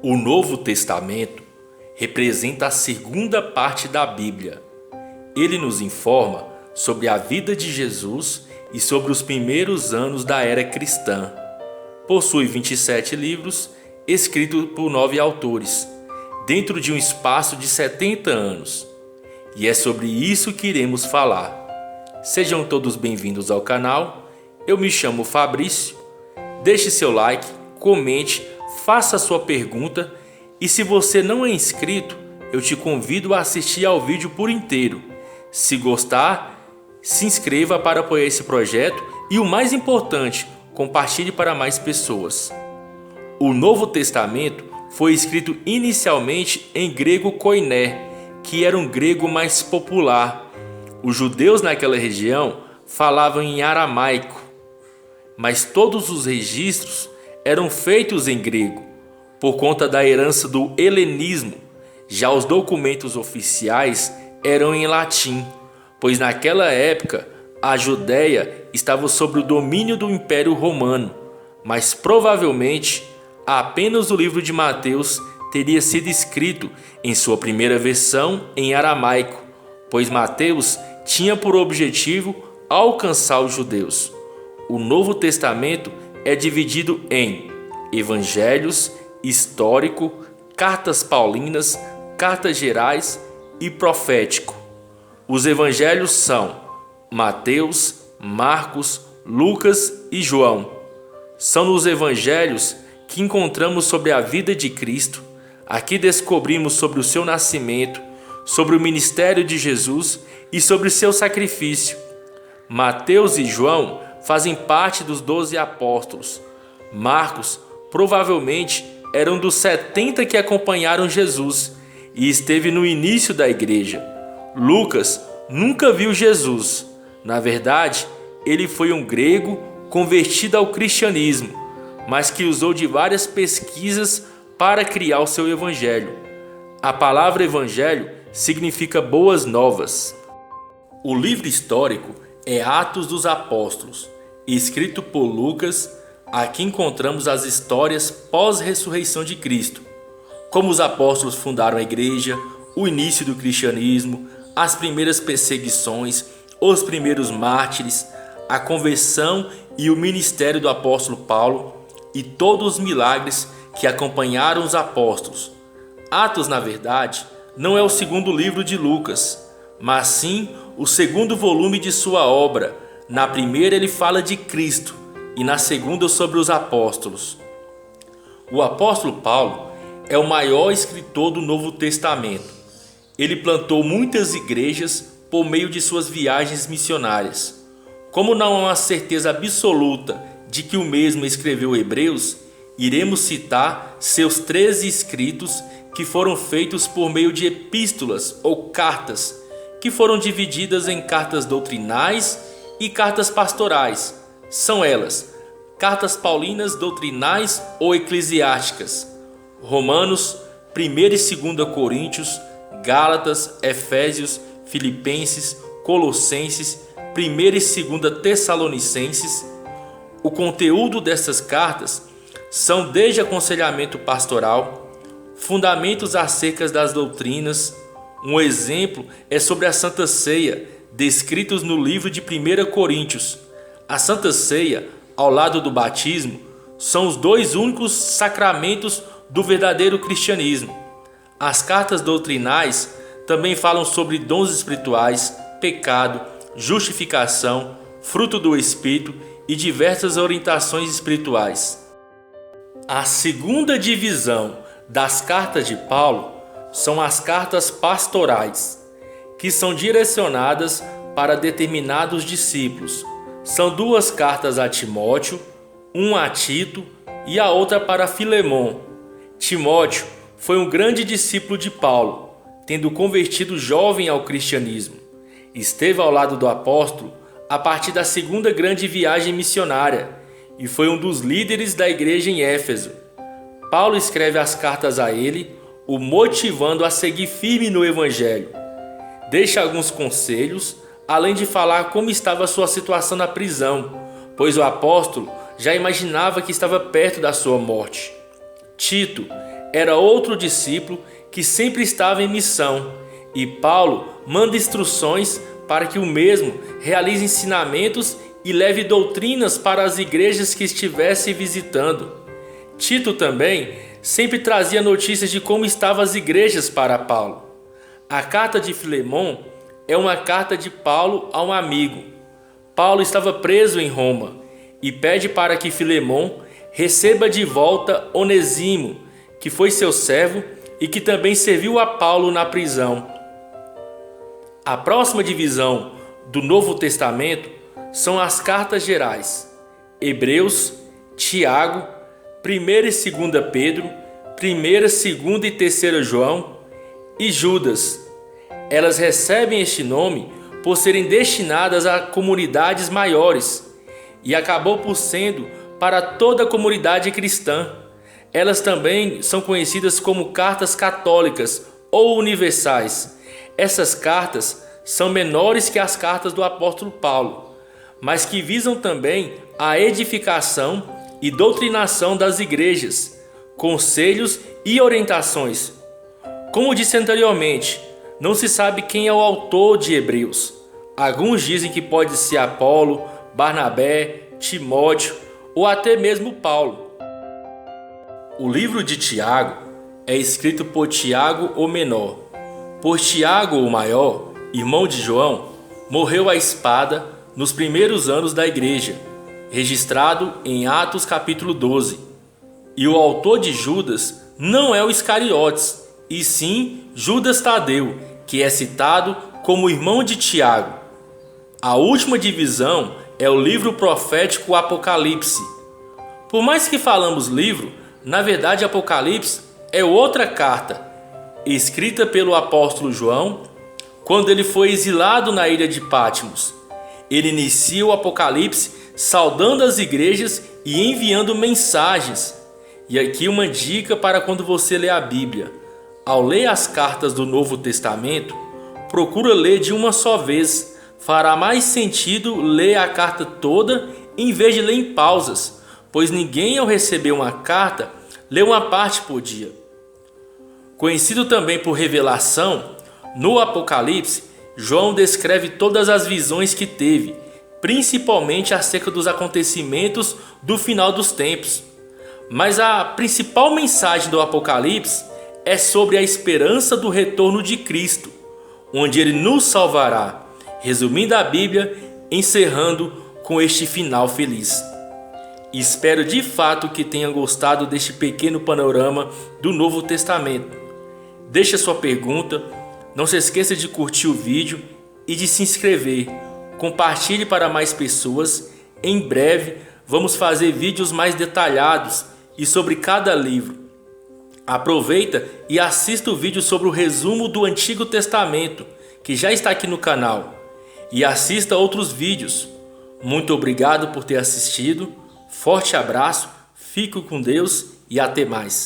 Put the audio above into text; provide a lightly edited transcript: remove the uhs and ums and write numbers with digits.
O Novo Testamento representa a segunda parte da Bíblia. Ele nos informa sobre a vida de Jesus e sobre os primeiros anos da era cristã. Possui 27 livros, escritos por 9 autores, dentro de um espaço de 70 anos. E é sobre isso que iremos falar. Sejam todos bem-vindos ao canal. Eu me chamo Fabrício. Deixe seu like, comente, faça sua pergunta e se você não é inscrito, eu te convido a assistir ao vídeo por inteiro. Se gostar, se inscreva para apoiar esse projeto e o mais importante, compartilhe para mais pessoas. O Novo Testamento foi escrito inicialmente em grego koiné, que era um grego mais popular. Os judeus naquela região falavam em aramaico, mas todos os registros eram feitos em grego, por conta da herança do helenismo. Já os documentos oficiais eram em latim, pois naquela época a Judéia estava sob o domínio do Império Romano, mas provavelmente apenas o livro de Mateus teria sido escrito em sua primeira versão em aramaico, pois Mateus tinha por objetivo alcançar os judeus. O Novo Testamento é dividido em evangelhos, histórico, cartas paulinas, cartas gerais e profético. Os evangelhos são Mateus, Marcos, Lucas e João. São nos evangelhos que encontramos sobre a vida de Cristo. Aqui descobrimos sobre o seu nascimento, sobre o ministério de Jesus e sobre seu sacrifício. Mateus e João fazem parte dos 12 apóstolos. Marcos provavelmente era um dos 70 que acompanharam Jesus e esteve no início da igreja. Lucas nunca viu Jesus. Na verdade, ele foi um grego convertido ao cristianismo, mas que usou de várias pesquisas para criar o seu evangelho. A palavra evangelho significa boas novas. O livro histórico é Atos dos Apóstolos, escrito por Lucas. Aqui encontramos as histórias pós-ressurreição de Cristo, como os apóstolos fundaram a igreja, o início do cristianismo, as primeiras perseguições, os primeiros mártires, a conversão e o ministério do apóstolo Paulo e todos os milagres que acompanharam os apóstolos. Atos, na verdade, não é o segundo livro de Lucas, mas sim o segundo volume de sua obra. Na primeira ele fala de Cristo e na segunda sobre os apóstolos. O apóstolo Paulo é o maior escritor do Novo Testamento. Ele plantou muitas igrejas por meio de suas viagens missionárias. Como não há uma certeza absoluta de que o mesmo escreveu Hebreus, iremos citar seus 13 escritos que foram feitos por meio de epístolas ou cartas, que foram divididas em cartas doutrinais e cartas pastorais. São elas: cartas paulinas doutrinais ou eclesiásticas, Romanos, 1ª e 2ª Coríntios, Gálatas, Efésios, Filipenses, Colossenses, 1ª e 2ª Tessalonicenses. O conteúdo dessas cartas são desde aconselhamento pastoral, fundamentos acerca das doutrinas. Um exemplo é sobre a Santa Ceia, descritos no livro de 1 Coríntios. A Santa Ceia, ao lado do batismo, são os 2 únicos sacramentos do verdadeiro cristianismo. As cartas doutrinais também falam sobre dons espirituais, pecado, justificação, fruto do Espírito e diversas orientações espirituais. A segunda divisão das cartas de Paulo são as cartas pastorais, que são direcionadas para determinados discípulos. São 2 cartas a Timóteo, uma a Tito e a outra para Filemon. Timóteo foi um grande discípulo de Paulo, tendo convertido jovem ao cristianismo. Esteve ao lado do apóstolo a partir da segunda grande viagem missionária e foi um dos líderes da igreja em Éfeso. Paulo escreve as cartas a ele, o motivando a seguir firme no evangelho. Deixa alguns conselhos, além de falar como estava sua situação na prisão, pois o apóstolo já imaginava que estava perto da sua morte. Tito era outro discípulo que sempre estava em missão, e Paulo manda instruções para que o mesmo realize ensinamentos e leve doutrinas para as igrejas que estivesse visitando. Tito também sempre trazia notícias de como estavam as igrejas para Paulo. A carta de Filemon é uma carta de Paulo a um amigo. Paulo estava preso em Roma e pede para que Filemon receba de volta Onésimo, que foi seu servo e que também serviu a Paulo na prisão. A próxima divisão do Novo Testamento são as cartas gerais: Hebreus, Tiago, 1ª e 2ª Pedro, 1ª, 2ª e 3ª João e Judas. Elas recebem este nome por serem destinadas a comunidades maiores e acabou por sendo para toda a comunidade cristã. Elas também são conhecidas como cartas católicas ou universais. Essas cartas são menores que as cartas do apóstolo Paulo, mas que visam também a edificação e doutrinação das igrejas, conselhos e orientações. Como disse anteriormente, não se sabe quem é o autor de Hebreus. Alguns dizem que pode ser Apolo, Barnabé, Timóteo ou até mesmo Paulo. O livro de Tiago é escrito por Tiago o Menor, pois Tiago o Maior, irmão de João, morreu à espada nos primeiros anos da igreja, registrado em Atos capítulo 12. E o autor de Judas não é o Iscariotes, e sim Judas Tadeu, que é citado como irmão de Tiago. A última divisão é o livro profético Apocalipse. Por mais que falamos livro, na verdade Apocalipse é outra carta, escrita pelo apóstolo João quando ele foi exilado na ilha de Patmos. Ele inicia o Apocalipse saudando as igrejas e enviando mensagens. E aqui uma dica para quando você lê a Bíblia. Ao ler as cartas do Novo Testamento, procura ler de uma só vez. Fará mais sentido ler a carta toda em vez de ler em pausas, pois ninguém ao receber uma carta lê uma parte por dia. Conhecido também por revelação, no Apocalipse, João descreve todas as visões que teve, principalmente acerca dos acontecimentos do final dos tempos. Mas a principal mensagem do Apocalipse é sobre a esperança do retorno de Cristo, onde ele nos salvará. Resumindo a Bíblia, encerrando com este final feliz. Espero de fato que tenha gostado deste pequeno panorama do Novo Testamento. Deixe a sua pergunta, não se esqueça de curtir o vídeo e de se inscrever. Compartilhe para mais pessoas. Em breve vamos fazer vídeos mais detalhados e sobre cada livro. Aproveita e assista o vídeo sobre o resumo do Antigo Testamento, que já está aqui no canal. E assista outros vídeos. Muito obrigado por ter assistido. Forte abraço, fique com Deus e até mais.